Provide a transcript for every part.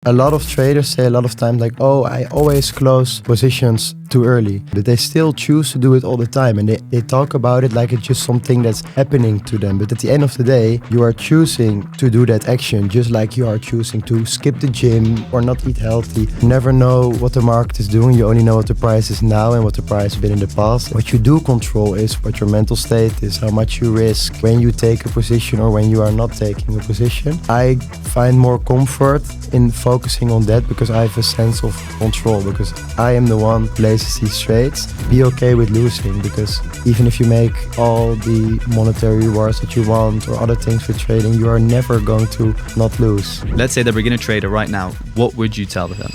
A lot of traders say a lot of times like, oh, I always close positions too early. But they still choose to do it all the time. And they talk about it like it's just something that's happening to them. But at the end of the day, you are choosing to do that action, just like you are choosing to skip the gym or not eat healthy. You never know what the market is doing. You only know what the price is now and what the price has been in the past. What you do control is what your mental state is, how much you risk when you take a position or when you are not taking a position. I find more comfort in focusing on that because I have a sense of control, because I am the one who places these trades. Be okay with losing, because even if you make all the monetary rewards that you want or other things with trading, you are never going to not lose. Let's say the beginner trader right now, what would you tell them?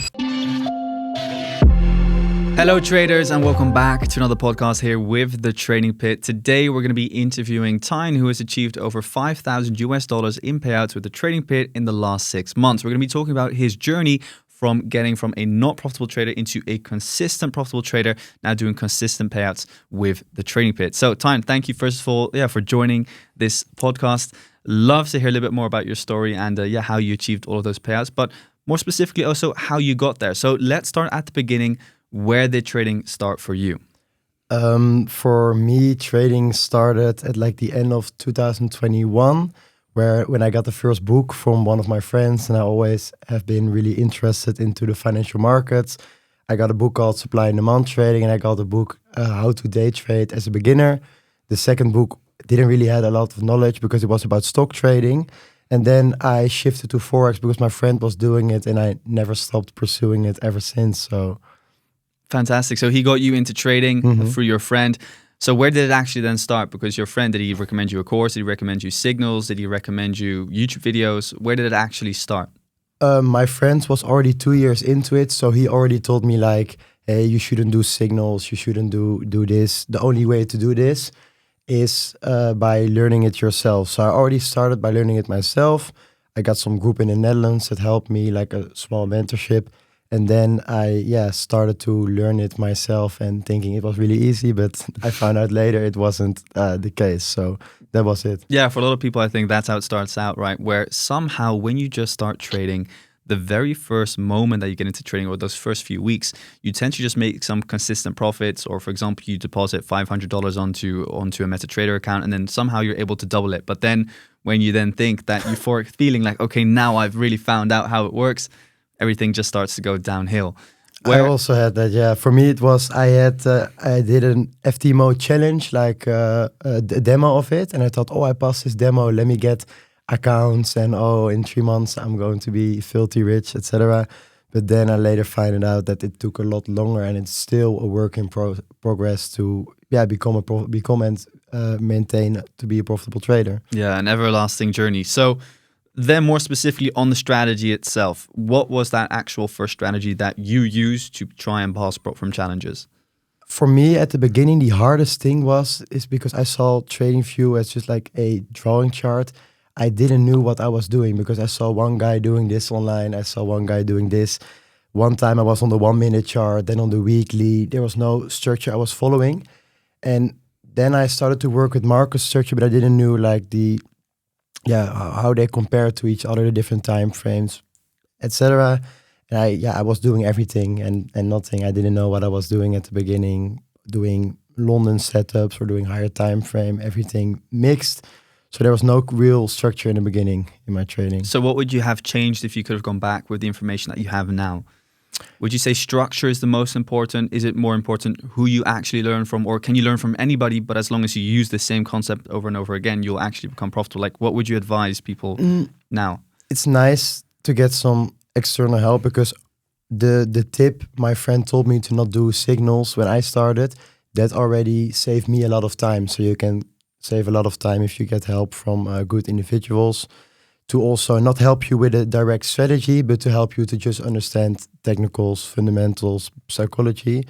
Hello traders, and welcome back to another podcast here with The Trading Pit. Today we're going to be interviewing Tijn, who has achieved over $5,000 in payouts with The Trading Pit in the last 6 months. We're going to be talking about his journey from getting from a not profitable trader into a consistent profitable trader, now doing consistent payouts with The Trading Pit. So Tijn, thank you first of all for joining this podcast. Love to hear a little bit more about your story and how you achieved all of those payouts, but more specifically also how you got there. So let's start at the beginning. Where did trading start for you? For me, trading started at like the end of 2021, when I got the first book from one of my friends, and I always have been really interested into the financial markets. I got a book called Supply and Demand Trading, and I got a book How to Day Trade as a Beginner. The second book didn't really have a lot of knowledge because it was about stock trading. And then I shifted to forex because my friend was doing it, and I never stopped pursuing it ever since. So. Fantastic. So he got you into trading through your friend. So where did it actually then start? Because your friend, did he recommend you a course? Did he recommend you signals? Did he recommend you YouTube videos? Where did it actually start? My friend was already 2 years into it. So he already told me like, hey, you shouldn't do signals. You shouldn't do this. The only way to do this is by learning it yourself. So I already started by learning it myself. I got some group in the Netherlands that helped me, like a small mentorship. And then I started to learn it myself and thinking it was really easy, but I found out later it wasn't the case. So that was it. Yeah, for a lot of people, I think that's how it starts out, right? Where somehow when you just start trading, the very first moment that you get into trading, or those first few weeks, you tend to just make some consistent profits. Or for example, you deposit $500 onto a MetaTrader account, and then somehow you're able to double it. But then when you then think that euphoric feeling like, okay, now I've really found out how it works, everything just starts to go downhill. I also had that, yeah. For me, it was, I did an FT mode challenge, like a demo of it. And I thought, I passed this demo, let me get accounts. And in 3 months, I'm going to be filthy rich, etc. But then I later found out that it took a lot longer, and it's still a work in progress to become and maintain to be a profitable trader. Yeah, an everlasting journey. So then more specifically on the strategy itself, what was that actual first strategy that you used to try and pass from challenges? For me, at the beginning, the hardest thing is because I saw TradingView as just like a drawing chart. I didn't know what I was doing because I saw one guy doing this online. I saw one guy doing this. One time I was on the 1 minute chart, then on the weekly. There was no structure I was following. And then I started to work with market structure, but I didn't know like how they compare to each other, the different time frames, etc. And I was doing everything and nothing. I didn't know what I was doing at the beginning, doing London setups or doing higher time frame, everything mixed. So there was no real structure in the beginning in my trading. So what would you have changed if you could have gone back with the information that you have now? Would you say structure is the most important? Is it more important who you actually learn from, or can you learn from anybody, but as long as you use the same concept over and over again, you'll actually become profitable? Like, what would you advise people now? It's nice to get some external help, because the tip my friend told me to not do signals when I started, that already saved me a lot of time. So you can save a lot of time if you get help from good individuals to also not help you with a direct strategy, but to help you to just understand technicals, fundamentals, psychology.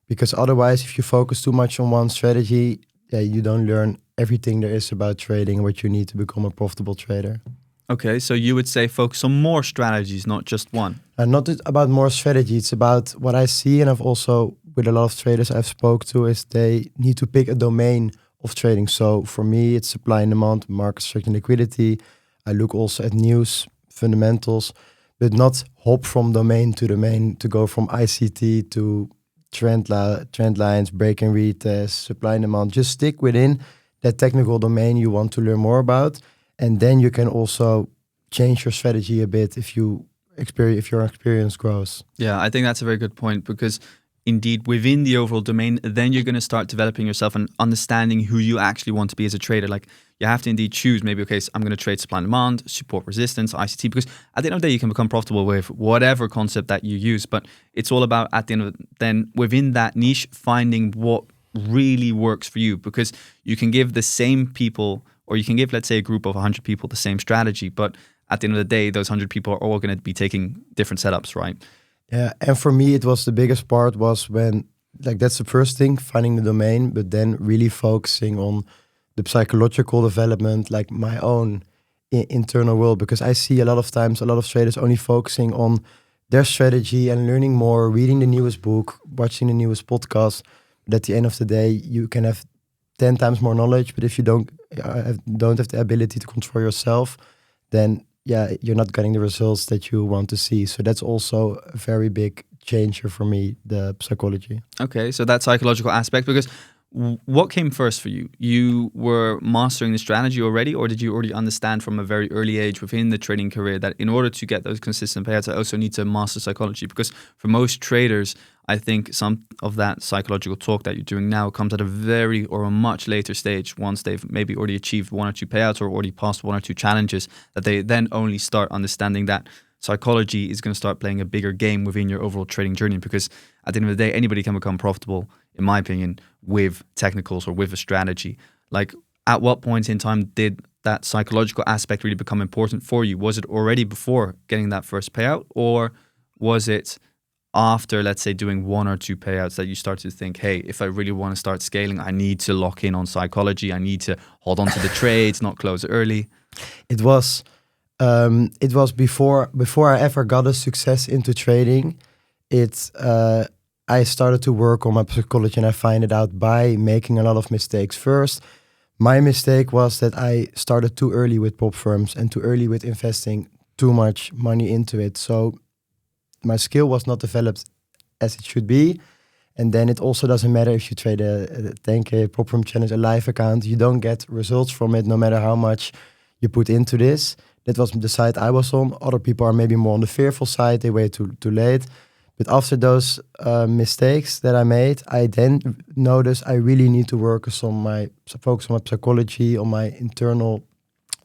Because otherwise, if you focus too much on one strategy, you don't learn everything there is about trading, what you need to become a profitable trader. Okay, so you would say focus on more strategies, not just one. And not about more strategy, it's about what I see, and I've also, with a lot of traders I've spoke to, is they need to pick a domain of trading. So for me, it's supply and demand, market structure and liquidity. I look also at news, fundamentals, but not hop from domain to domain to go from ICT to trend lines, break and retest, supply and demand. Just stick within that technical domain you want to learn more about, and then you can also change your strategy a bit if your experience grows. Yeah, I think that's a very good point, because indeed within the overall domain, then you're going to start developing yourself and understanding who you actually want to be as a trader. Like, you have to indeed choose, maybe, okay, so I'm going to trade supply and demand, support resistance, ICT, because at the end of the day, you can become profitable with whatever concept that you use. But it's all about, at the end of it, then within that niche, finding what really works for you, because you can give the same people, or you can give, let's say, a group of 100 people the same strategy, but at the end of the day, those 100 people are all going to be taking different setups, right? Yeah, and for me, it was the biggest part was when, like, that's the first thing, finding the domain, but then really focusing on the psychological development, like my own internal world, because I see a lot of times, a lot of traders only focusing on their strategy and learning more, reading the newest book, watching the newest podcast. But at the end of the day, you can have 10 times more knowledge, but if you don't have the ability to control yourself, then yeah, you're not getting the results that you want to see. So that's also a very big changer for me, the psychology. Okay, so that psychological aspect, because what came first for you? You were mastering the strategy already, or did you already understand from a very early age within the trading career that in order to get those consistent payouts, I also need to master psychology? Because for most traders, I think some of that psychological talk that you're doing now comes at a very or a much later stage, once they've maybe already achieved 1 or 2 payouts or already passed 1 or 2 challenges, that they then only start understanding that psychology is going to start playing a bigger game within your overall trading journey. Because at the end of the day, anybody can become profitable, in my opinion, with technicals or with a strategy. Like, at what point in time did that psychological aspect really become important for you? Was it already before getting that first payout, or was it after, let's say, doing 1 or 2 payouts that you start to think, hey, if I really want to start scaling, I need to lock in on psychology. I need to hold on to the trades, not close early. It was before I ever got a success into trading. I started to work on my psychology, and I find it out by making a lot of mistakes. First, my mistake was that I started too early with prop firms and too early with investing too much money into it. So my skill was not developed as it should be. And then it also doesn't matter if you trade a 10K prop firm challenge, a live account. You don't get results from it no matter how much you put into this. That was the side I was on. Other people are maybe more on the fearful side. They wait too late. But after those mistakes that I made, I then noticed I really need to focus on my psychology, on my internal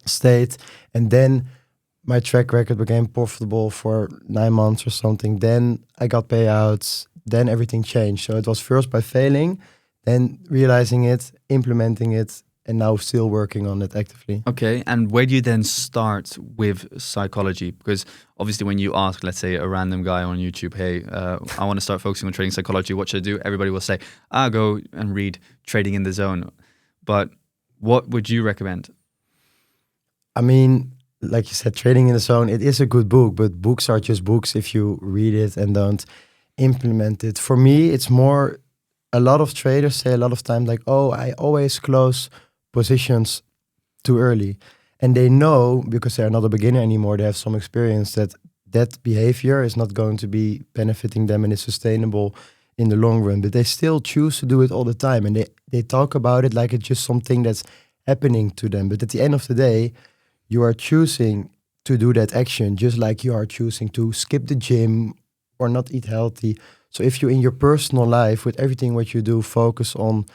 state. And then my track record became profitable for 9 months or something. Then I got payouts. Then everything changed. So it was first by failing, then realizing it, implementing it, and now still working on it actively. Okay, and where do you then start with psychology? Because obviously when you ask, let's say, a random guy on YouTube, hey, I want to start focusing on trading psychology, what should I do? Everybody will say, go and read Trading in the Zone. But what would you recommend? I mean, like you said, Trading in the Zone, it is a good book, but books are just books if you read it and don't implement it. For me, it's more, a lot of traders say a lot of time like, I always close positions too early. And they know, because they're not a beginner anymore, they have some experience, that behavior is not going to be benefiting them and is sustainable in the long run. But they still choose to do it all the time. And they talk about it like it's just something that's happening to them. But at the end of the day, you are choosing to do that action, just like you are choosing to skip the gym or not eat healthy. So if you in your personal life, with everything what you do, focus on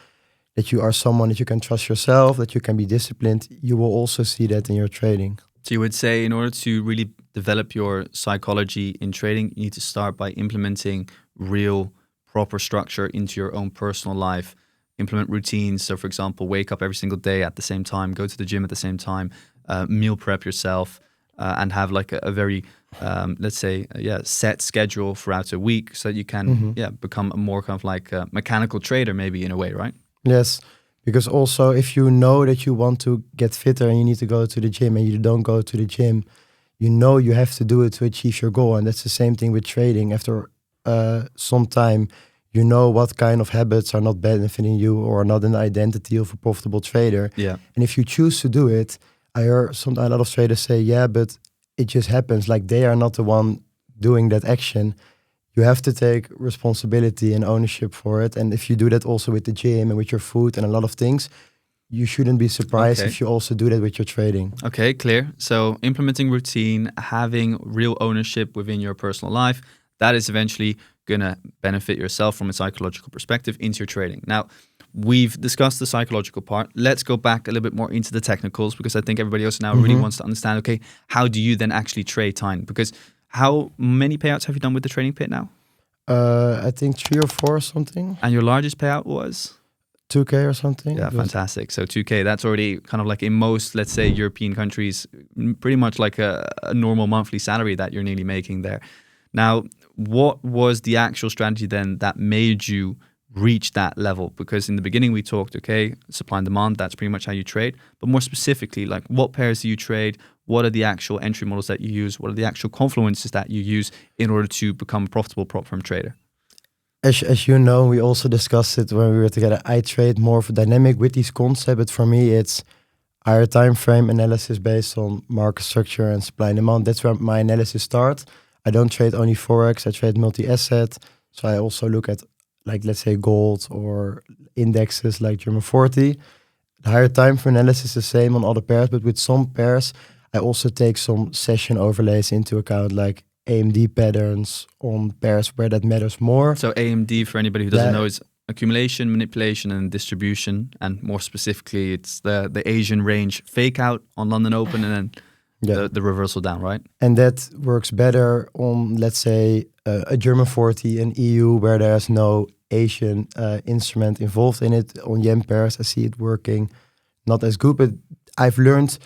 that you are someone that you can trust yourself, that you can be disciplined, you will also see that in your trading. So you would say, in order to really develop your psychology in trading, you need to start by implementing real, proper structure into your own personal life. Implement routines. So for example, wake up every single day at the same time, go to the gym at the same time, meal prep yourself, and have like a very, set schedule throughout a week, so that you can become a more kind of like a mechanical trader, maybe, in a way, right? Yes, because also if you know that you want to get fitter and you need to go to the gym and you don't go to the gym, you know you have to do it to achieve your goal. And that's the same thing with trading. After some time, you know what kind of habits are not benefiting you or are not an identity of a profitable trader. Yeah. And if you choose to do it, I heard a lot of traders say, yeah, but it just happens. Like they are not the one doing that action. You have to take responsibility and ownership for it. And if you do that also with the gym and with your food and a lot of things, you shouldn't be surprised if you also do that with your trading. Okay, clear. So implementing routine, having real ownership within your personal life, that is eventually going to benefit yourself from a psychological perspective into your trading. Now, we've discussed the psychological part. Let's go back a little bit more into the technicals, because I think everybody else now really wants to understand, okay, how do you then actually trade time? Because how many payouts have you done with the trading pit now? I think 3 or 4 or something. And your largest payout was? 2K or something. Yeah, fantastic. So 2K, that's already kind of like in most, let's say, European countries, pretty much like a normal monthly salary that you're nearly making there. Now, what was the actual strategy then that made you reach that level? Because in the beginning we talked, okay, supply and demand, that's pretty much how you trade. But more specifically, like what pairs do you trade? What are the actual entry models that you use? What are the actual confluences that you use in order to become a profitable prop firm trader? As you know, we also discussed it when we were together. I trade more of a dynamic with these concepts, but for me it's higher time frame analysis based on market structure and supply and demand. That's where my analysis starts. I don't trade only forex, I trade multi-asset. So I also look at, like, let's say gold or indexes like German 40. The higher time frame analysis is the same on other pairs, but with some pairs I also take some session overlays into account, like AMD patterns on pairs where that matters more. So AMD, for anybody who doesn't know, is accumulation, manipulation, and distribution. And more specifically, it's the Asian range fake out on London Open and then the reversal down, right? And that works better on, let's say, a German 40 and EU where there's no Asian instrument involved in it. On yen pairs, I see it working not as good, but I've learned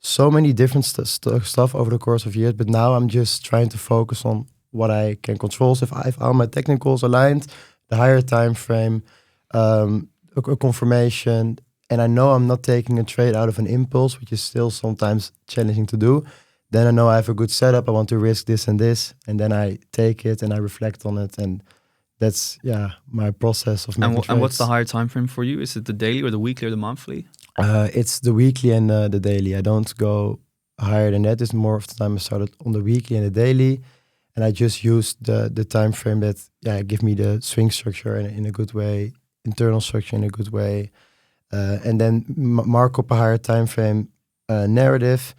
so many different stuff over the course of years, but now I'm just trying to focus on what I can control. So if I have all my technicals aligned, the higher time frame, a confirmation, and I know I'm not taking a trade out of an impulse, which is still sometimes challenging to do, then I know I have a good setup. I want to risk this, and then I take it and I reflect on it, and that's my process of making trades. And what's the higher time frame for you? Is it the daily or the weekly or the monthly? It's the weekly and the daily. I don't go higher than that. It's more of the time I started on the weekly and the daily, and I just use the time frame that give me the swing structure in a good way, internal structure in a good way, and then mark up a higher time frame narrative.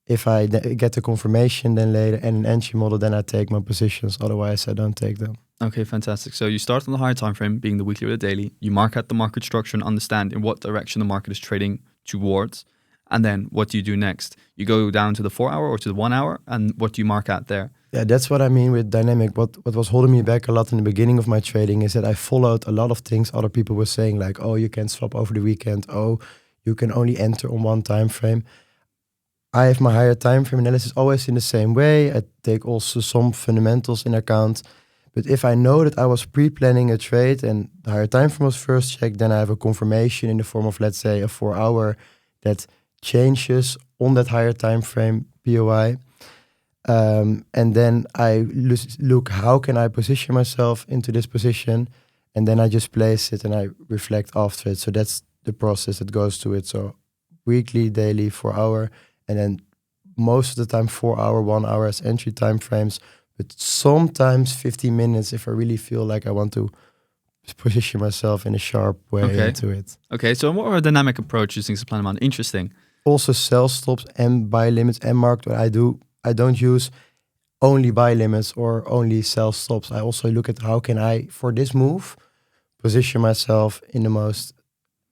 If I get the confirmation then later and an entry model, then I take my positions. Otherwise, I don't take them. Okay, fantastic. So you start on the higher time frame, being the weekly or the daily. You mark out the market structure and understand in what direction the market is trading towards. And then what do you do next? You go down to the 4 hour or to the 1 hour, and what do you mark out there? Yeah, that's what I mean with dynamic. What was holding me back a lot in the beginning of my trading is that I followed a lot of things other people were saying, like, oh, you can swap over the weekend. Oh, you can only enter on one time frame. I have my higher time frame analysis always in the same way. I take also some fundamentals in account. But if I know that I was pre-planning a trade and the higher time frame was first checked, then I have a confirmation in the form of, let's say, a 4 hour that changes on that higher time frame POI. And then I look, how can I position myself into this position? And then I just place it and I reflect after it. So that's the process that goes to it. So weekly, daily, 4 hour. And then most of the time 4 hour, 1 hour as entry time frames, but sometimes 15 minutes if I really feel like I want to position myself in a sharp way into it. Okay, so more a dynamic approach using supply and demand. Interesting. Also sell stops and buy limits and market. What I don't use only buy limits or only sell stops. I also look at how can I, for this move, position myself in the most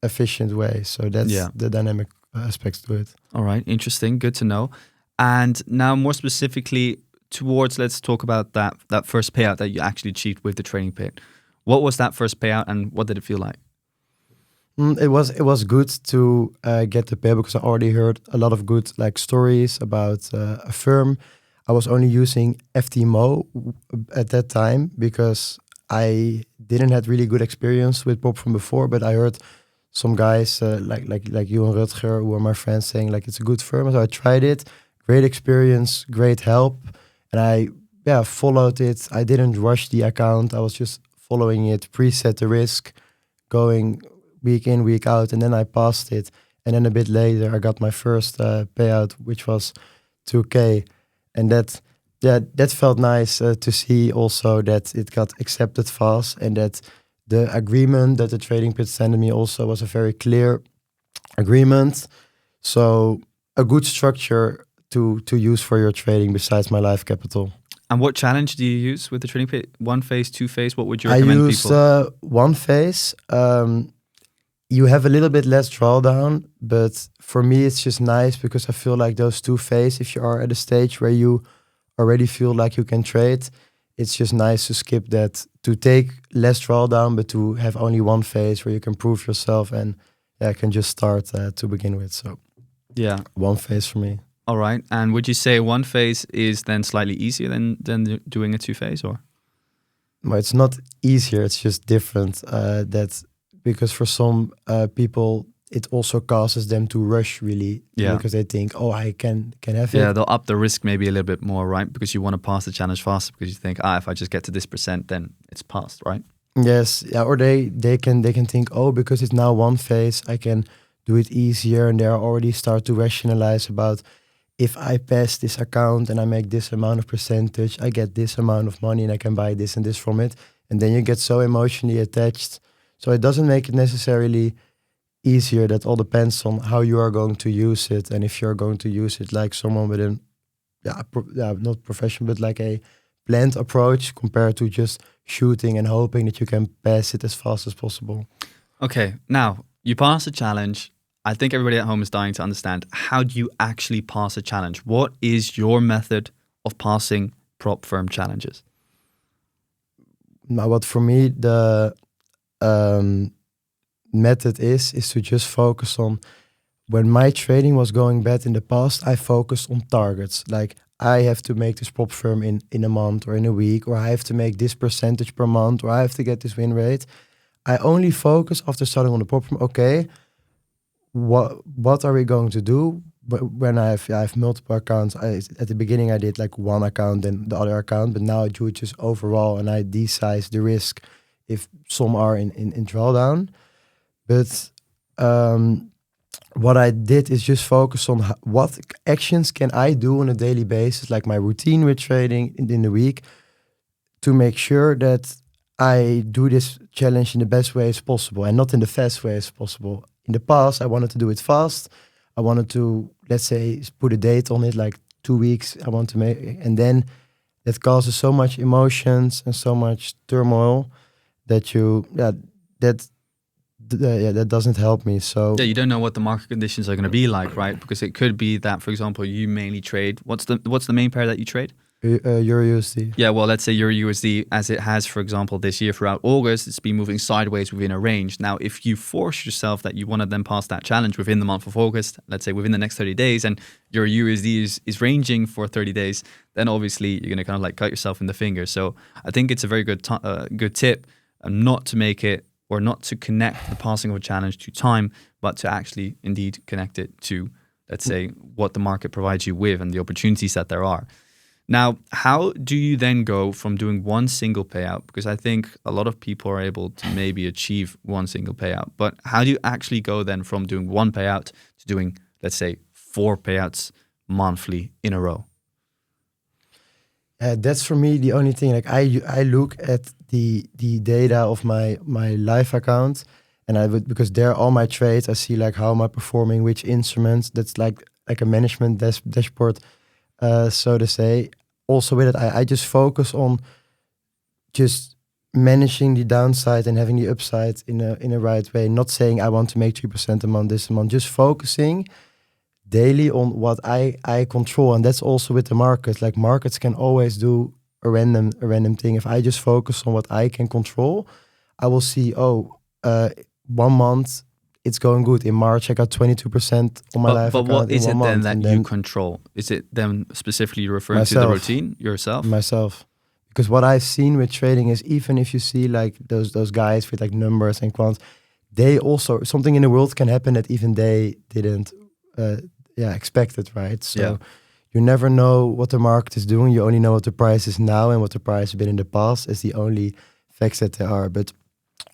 efficient way. So that's the dynamic aspects to it. All right, interesting, good to know. And now more specifically towards, let's talk about that first payout that you actually achieved with the trading pit. What was that first payout and what did it feel like? It was good to get the payout because I already heard a lot of good stories about a firm. I was only using FTMO at that time because I didn't have really good experience with Pop from before, but I heard some guys like you and Rutger, who are my friends, saying like it's a good firm. So I tried it. Great experience, great help. And I followed it. I didn't rush the account. I was just following it, preset the risk, going week in, week out, and then I passed it. And then a bit later, I got my first payout, which was 2K. And that felt nice to see also that it got accepted fast, and that the agreement that the trading pit sent me also was a very clear agreement. So a good structure to use for your trading besides my life capital. And what challenge do you use with the trading pit? One phase, two phase? What would you I recommend use people? one phase. You have a little bit less drawdown, but for me it's just nice because I feel like those two phase, if you are at a stage where you already feel like you can trade, it's just nice to skip that, to take less drawdown, but to have only one phase where you can prove yourself and can just start to begin with. So Yeah. one phase for me. All right. And would you say one phase is then slightly easier than doing a two phase, or? But it's not easier, it's just different. Because for some people, it also causes them to rush really, because they think, oh, I can have it. Yeah, they'll up the risk maybe a little bit more, right? Because you want to pass the challenge faster because you think, if I just get to this percent, then it's passed, right? Yes, or they can think, oh, because it's now one phase, I can do it easier, and they already start to rationalize about, if I pass this account and I make this amount of percentage, I get this amount of money and I can buy this and this from it. And then you get so emotionally attached. So it doesn't make it necessarily easier. That all depends on how you are going to use it. And if you're going to use it like someone with an, not professional, but like a planned approach compared to just shooting and hoping that you can pass it as fast as possible. Okay, now you pass the challenge. I think everybody at home is dying to understand, how do you actually pass a challenge? What is your method of passing prop firm challenges? Now, what for me the method is to just focus on, when my trading was going bad in the past, I focused on targets. Like, I have to make this prop firm in a month or in a week, or I have to make this percentage per month, or I have to get this win rate. I only focus after starting on the prop firm. Okay, what are we going to do? But when I have multiple accounts, at the beginning I did like one account and the other account, but now I do it just overall, and I de-size the risk if some are in drawdown. But what I did is just focus on what actions can I do on a daily basis, like my routine with trading in the week, to make sure that I do this challenge in the best way as possible and not in the fast way as possible. In the past, I wanted to do it fast. I wanted to, let's say, put a date on it, like 2 weeks. I want to make, and then that causes so much emotions and so much turmoil that that doesn't help me. So you don't know what the market conditions are going to be like, right? Because it could be that, for example, you mainly trade. What's the main pair that you trade? Euro USD. Yeah, well, let's say Euro USD, as it has, for example, this year throughout August, it's been moving sideways within a range. Now, if you force yourself that you want to then pass that challenge within the month of August, let's say within the next 30 days, and your USD is ranging for 30 days, then obviously you're going to kind of like cut yourself in the finger. So I think it's a very good tip not to make it, or not to connect the passing of a challenge to time, but to actually indeed connect it to, let's say, what the market provides you with and the opportunities that there are. Now, how do you then go from doing one single payout? Because I think a lot of people are able to maybe achieve one single payout, but how do you actually go then from doing one payout to doing, let's say, 4 payouts monthly in a row? That's for me the only thing. Like, I look at the data of my live account, and I would, because there are all my trades, I see like how am I performing, which instruments. That's like a management dashboard, so to say. Also with it, I just focus on just managing the downside and having the upside in a right way. Not saying I want to make 3% a month this month. Just focusing daily on what I control, and that's also with the market. Like, markets can always do a random thing. If I just focus on what I can control, I will see, 1 month it's going good. In March I got 22% on my live account. But what is it then that you control? Is it then specifically referring myself, to the routine yourself? Myself. Because what I've seen with trading is, even if you see like those guys with like numbers and quants, they also, something in the world can happen that even they didn't expect it, right? So you never know what the market is doing. You only know what the price is now and what the price has been in the past is the only facts that there are. But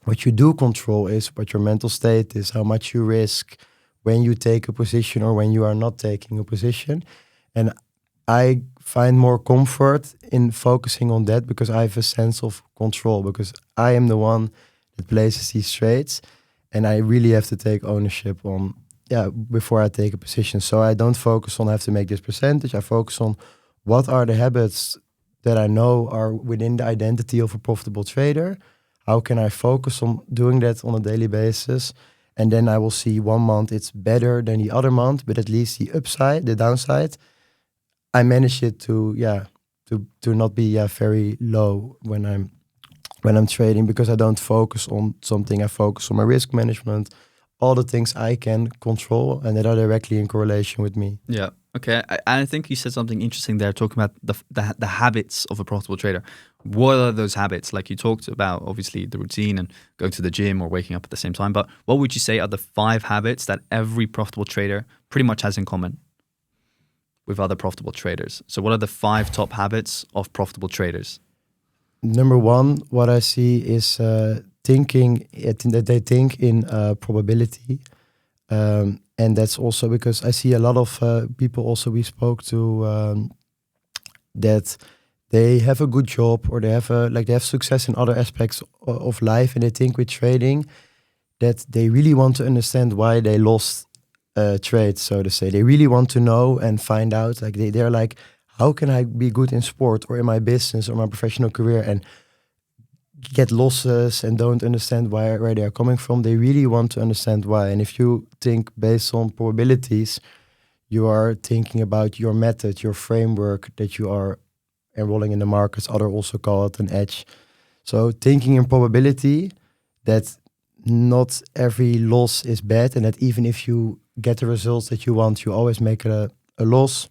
what you do control is what your mental state is, how much you risk when you take a position or when you are not taking a position. And I find more comfort in focusing on that because I have a sense of control because I am the one that places these trades and I really have to take ownership on before I take a position. So I don't focus on I have to make this percentage. I focus on what are the habits that I know are within the identity of a profitable trader. How can I focus on doing that on a daily basis? And then I will see 1 month it's better than the other month, but at least the downside, I manage it to not be very low when I'm trading because I don't focus on something. I focus on my risk management, all the things I can control and that are directly in correlation with me. Yeah. Okay. I think you said something interesting there, talking about the habits of a profitable trader. What are those habits? Like you talked about, obviously, the routine and going to the gym or waking up at the same time. But what would you say are the 5 habits that every profitable trader pretty much has in common with other profitable traders? So what are the 5 top habits of profitable traders? Number 1, what I see is thinking that they think in probability. And that's also because I see a lot of people also we spoke to that they have a good job or they have success in other aspects of life, and they think with trading that they really want to understand why they lost trade, so to say. They really want to know and find out. Like they're like, how can I be good in sport or in my business or my professional career and get losses and don't understand where they are coming from? They really want to understand why. And if you think based on probabilities, you are thinking about your method, your framework that you are enrolling in the markets. Others also call it an edge. So thinking in probability that not every loss is bad and that even if you get the results that you want, you always make a loss.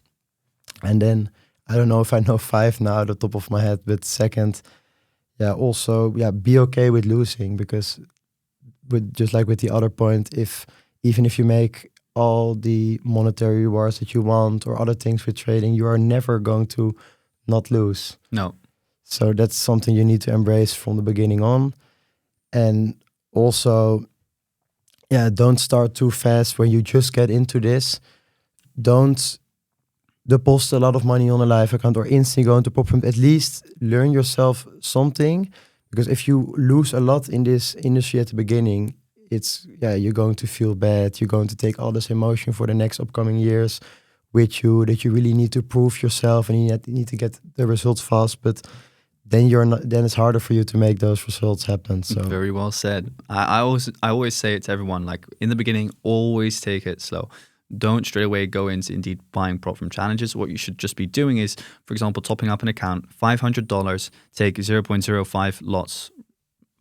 And then I don't know if I know 5 now at the top of my head, but second, be okay with losing because just like with the other point, even if you make all the monetary rewards that you want or other things with trading, you are never going to not lose. No. So that's something you need to embrace from the beginning on. And also, don't start too fast when you just get into this. Don't deposit a lot of money on a live account or instantly go into profit. At least learn yourself something, because if you lose a lot in this industry at the beginning, you're going to feel bad. You're going to take all this emotion for the next upcoming years with you that you really need to prove yourself and you need to get the results fast. But then then it's harder for you to make those results happen. So very well said. I always say it to everyone, like in the beginning, always take it slow. Don't straight away go into indeed buying prop from challenges. What you should just be doing is, for example, topping up an account, $500, take 0.05 lots.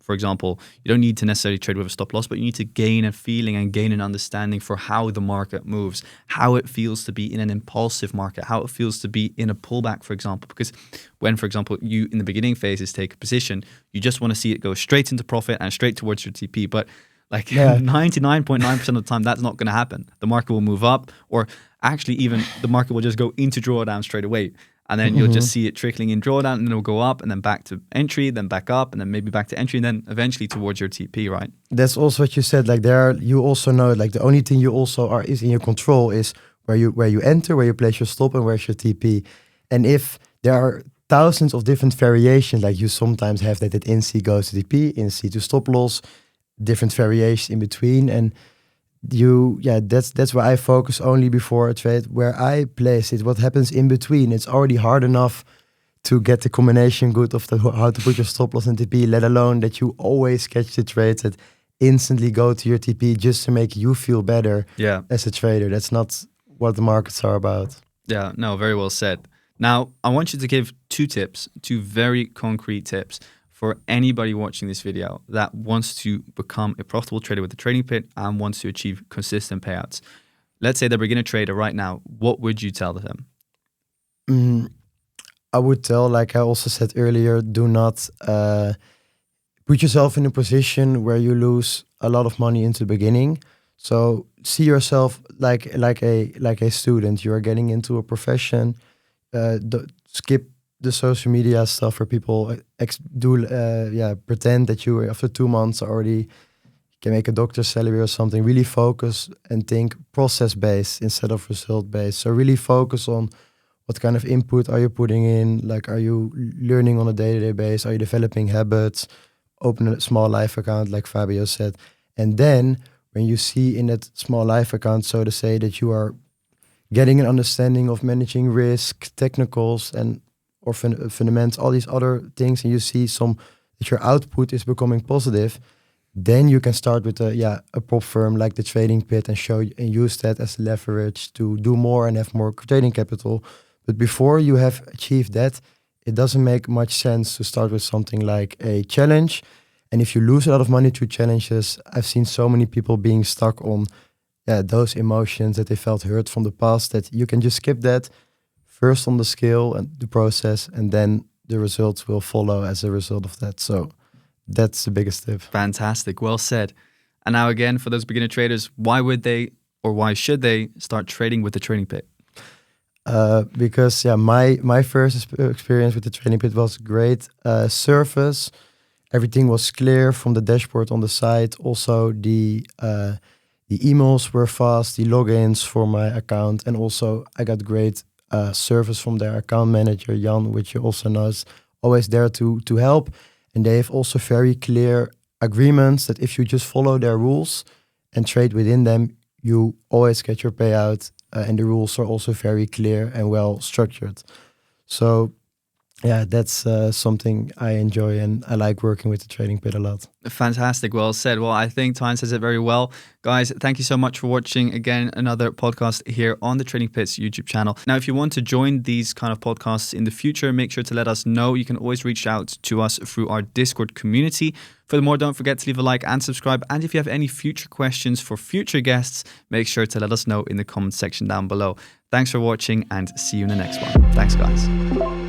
For example, you don't need to necessarily trade with a stop loss, but you need to gain a feeling and gain an understanding for how the market moves, how it feels to be in an impulsive market, how it feels to be in a pullback, for example. Because when, for example, you in the beginning phases take a position, you just want to see it go straight into profit and straight towards your TP. But 99.9% of the time, that's not going to happen. The market will move up, or actually even the market will just go into drawdown straight away. And then you'll just see it trickling in drawdown, and then it'll go up, and then back to entry, then back up, and then maybe back to entry, and then eventually towards your TP, right? That's also what you said. Like you also know, like the only thing you also is in your control is where you enter, where you place your stop, and where's your TP. And if there are thousands of different variations, like you sometimes have that NC goes to TP, NC to stop loss, different variations in between, and that's why I focus only before a trade where I place it. What happens in between, it's already hard enough to get the combination good of how to put your stop loss in TP, let alone that you always catch the trades that instantly go to your TP just to make you feel better as a trader. That's not what the markets are about. Yeah, no, very well said. Now, I want you to give 2 very concrete tips for anybody watching this video that wants to become a profitable trader with the trading pit and wants to achieve consistent payouts. Let's say they're a beginner trader right now. What would you tell them? I would tell, like I also said earlier, do not put yourself in a position where you lose a lot of money into the beginning. So see yourself like a student. You are getting into a profession. Skip the social media stuff where people pretend that you after 2 months already can make a doctor's salary or something. Really focus and think process based instead of result based. So really focus on What kind of input are you putting in? Like, are you learning on a day-to-day basis? Are you developing habits? Open a small live account, like Fabio said. And then when you see in that small live account, so to say, that you are getting an understanding of managing risk, technicals, and or fundamentals, all these other things, and you see that your output is becoming positive, then you can start with a prop firm like the trading pit and use that as leverage to do more and have more trading capital. But before you have achieved that, it doesn't make much sense to start with something like a challenge. And if you lose a lot of money through challenges, I've seen so many people being stuck on those emotions that they felt hurt from the past, that you can just skip that first on the skill and the process, and then the results will follow as a result of that. So that's the biggest tip. Fantastic. Well said. And now again, for those beginner traders, why would they or why should they start trading with the trading pit? Because my first experience with the trading pit was great. Service, everything was clear from the dashboard on the side. Also, the emails were fast, the logins for my account, and also I got great service from their account manager, Jan, which you also know is always there to help. And they have also very clear agreements that if you just follow their rules and trade within them, you always get your payout. And the rules are also very clear and well structured. So that's something I enjoy, and I like working with the trading pit a lot. Fantastic. Well said. Well, I think Tijn says it very well. Guys, thank you so much for watching again another podcast here on the Trading Pit's YouTube channel. Now, if you want to join these kind of podcasts in the future, make sure to let us know. You can always reach out to us through our Discord community. Furthermore, don't forget to leave a like and subscribe. And if you have any future questions for future guests, make sure to let us know in the comment section down below. Thanks for watching, and see you in the next one. Thanks, guys.